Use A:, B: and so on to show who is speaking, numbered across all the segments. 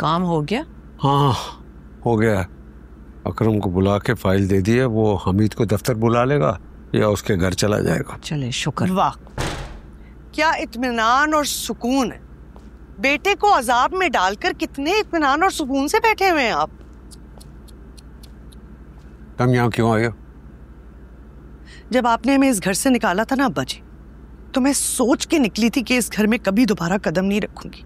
A: काम हो गया?
B: हाँ हो गया। अकरम को बुला के फाइल दे दी है, वो हमीद को दफ्तर बुला लेगा या उसके घर चला जाएगा।
A: चले शुक्र।
C: वाह क्या इत्मीनान और सुकून है। बेटे को अजाब में डालकर कितने इत्मीनान और सुकून से बैठे हुए हैं आप।
B: तुम यहाँ क्यों आए हो?
C: जब आपने हमें इस घर से निकाला था ना अब्बा जी, तो मैं सोच के निकली थी कि इस घर में कभी दोबारा कदम नहीं रखूंगी।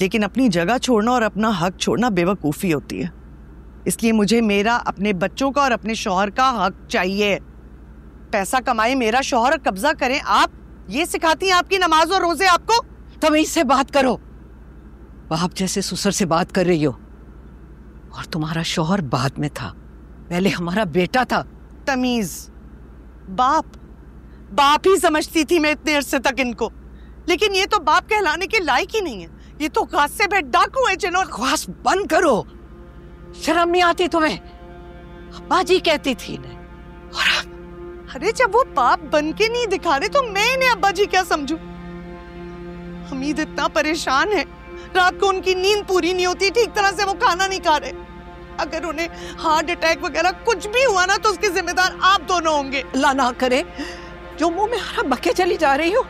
C: लेकिन अपनी जगह छोड़ना और अपना हक छोड़ना बेवकूफ़ी होती है। इसलिए मुझे मेरा, अपने बच्चों का और अपने शौहर का हक चाहिए। पैसा कमाए मेरा शौहर और कब्जा करें आप, ये सिखाती हैं आपकी नमाज और रोजे आपको?
A: तमीज से बात करो। बाप जैसे ससुर से बात कर रही हो। और तुम्हारा शौहर बाद में था, पहले हमारा बेटा था।
C: तमीज बाप ही समझती थी मैं इतने अरसे तक इनको। लेकिन ये तो बाप कहलाने के लायक ही नहीं है। ये तो घास से बैठ डाकू है। जिन्हों
A: बकवास बंद करो, शर्म नहीं आती तुम्हें? अब्बा जी कहती थी इन्हें।
C: और अरे जब वो बाप बन के नहीं दिखा रहे तो मैं इन्हें अब्बा जी क्या समझूं? हमीद इतना परेशान है, रात को उनकी नींद पूरी नहीं होती, ठीक तरह से वो खाना नहीं खा रहे। अगर उन्हें हार्ट अटैक वगैरह कुछ भी हुआ ना तो उसके जिम्मेदार आप दोनों होंगे।
A: अल्लाह ना करे जो मुंह में हरा बके चली जा रही हो।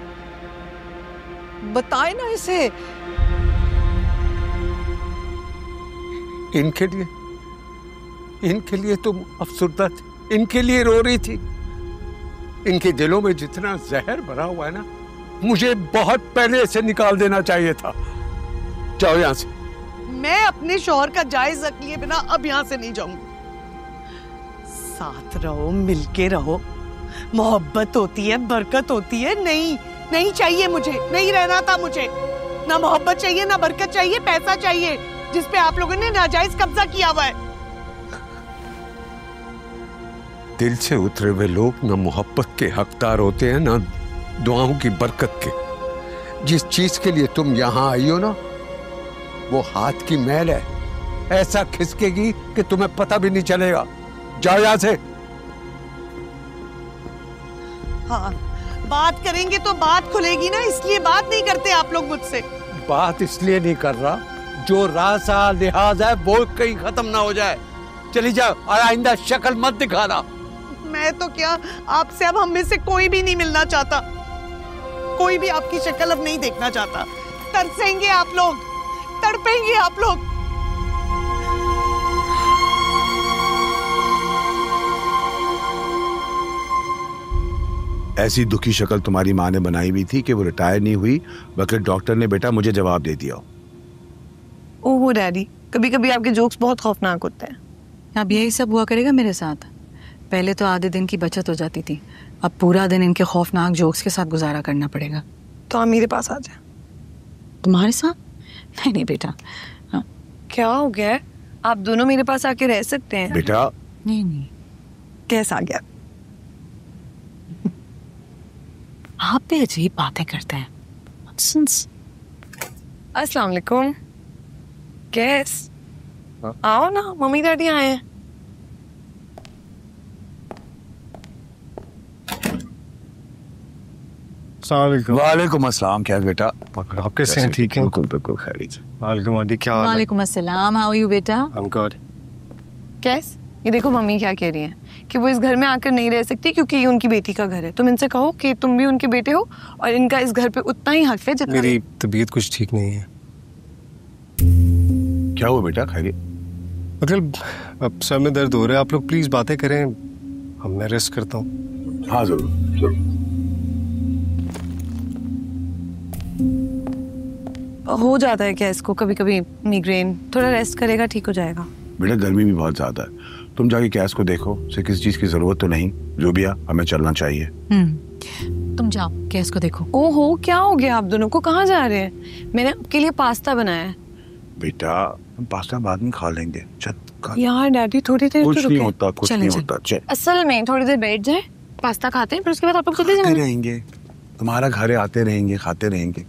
A: बताए ना इसे।
B: इनके लिए तुम अफसरदा थी, इनके लिए रो रही थी। इनके दिलों में जितना जहर भरा हुआ है ना, मुझे बहुत पहले से निकाल देना चाहिए था। जाओ यहाँ से।
C: मैं अपने शौहर का जायज हक लिए बिना अब यहाँ से नहीं जाऊंगी। साथ रहो, मिलके रहो, मोहब्बत होती है, बरकत होती है। नहीं चाहिए मुझे, नहीं रहना था मुझे। ना मोहब्बत चाहिए, ना बरकत चाहिए, पैसा चाहिए जिसपे आप लोगों ने नाजायज कब्जा किया हुआ है।
B: दिल से उतरे हुए लोग ना मोहब्बत के हकदार होते हैं, ना दुआओं की बरकत के। जिस चीज के लिए तुम यहाँ आई हो ना, वो हाथ की मैल है, ऐसा खिसकेगी कि तुम्हें पता भी नहीं चलेगा। जाओ यहाँ से।
C: हाँ, बात करेंगे तो बात खुलेगी ना, इसलिए बात नहीं करते आप लोग मुझसे।
B: बात इसलिए नहीं कर रहा, जो रासा लिहाज है वो कहीं खत्म ना हो जाए। चली जाओ और आइंदा शक्ल मत दिखाना।
C: मैं तो क्या, आपसे अब हम में से कोई भी नहीं मिलना चाहता। कोई भी आपकी शक्ल अब नहीं देखना चाहता। तरसेंगे आप लोग, तड़पेंगे आप लोग।
D: ऐसी दुखी शक्ल तुम्हारी माँ ने बनाई हुई थी कि वो रिटायर नहीं हुई, बल्कि डॉक्टर ने बेटा मुझे जवाब दे दिया।
C: ओहो डैडी, कभी कभी आपके जोक्स बहुत खौफनाक होते हैं।
E: अब यही सब हुआ करेगा मेरे साथ। पहले तो आधे दिन की बचत हो जाती थी, अब पूरा दिन इनके खौफनाक जोक्स के साथ गुजारा करना पड़ेगा।
C: तो आप मेरे पास आ जाए।
E: तुम्हारे साथ? नहीं नहीं बेटा। हाँ।
C: क्या हो गया है? आप दोनों मेरे पास आके रह सकते हैं।
D: बेटा
E: नहीं नहीं,
C: कैसा आ गया?
E: आप भी अजीब बातें करते हैं।
C: अस्सलाम वालेकुम। कैस? आओ ना, मम्मी डैडी आए हैं।
D: वालेकुम अस्सलाम। क्या बेटा?
F: आप कैसे हैं? ठीक हैं?
D: बिल्कुल बिल्कुल खैरियत से।
F: वालेकुम आंटी, क्या हाल है?
E: वालेकुम अस्सलाम। हाउ आर यू बेटा?
F: I am good.
C: कैस, ये देखो मम्मी क्या कह रही हैं कि वो इस घर में आकर नहीं रह सकती क्योंकि ये उनकी बेटी का घर है। तुम इनसे कहो कि तुम भी उनके बेटे हो और इनका इस घर पे उतना ही हक है जितना
F: मेरी तबीयत कुछ ठीक नहीं है।
D: क्या हुआ बेटा? खैरियत?
F: मतलब अब सर में दर्द हो रहा है। आप लोग प्लीज बातें करें, अब मैं रेस्ट करता हूँ।
D: हाँ जरूर।
C: हो जाता है क्या इसको कभी कभी मिग्रेन? थोड़ा रेस्ट करेगा ठीक हो जाएगा।
D: बेटा गर्मी भी बहुत ज्यादा है, तुम जाके कैस को देखो, उसे किसी चीज की जरूरत तो नहीं। जो भी हमें चलना चाहिए।
E: तुम जाओ कैस को देखो।
C: ओहो, क्या हो गया आप दोनों को? कहाँ जा रहे हैं? मैंने आपके लिए पास्ता बनाया है।
D: बेटा हम पास्ता बाद में खा लेंगे। चल
C: यार डैडी थोड़ी देर
D: कुछ
C: तो
D: नहीं
C: रुके।
D: होता, कुछ नहीं होता। चल
C: असल में थोड़ी देर बैठ जाए, पास्ता खाते हैं, फिर उसके बाद आप लोग चले
D: खाते
C: जाएंगे।
D: रहेंगे, तुम्हारा घर है, आते रहेंगे, खाते रहेंगे।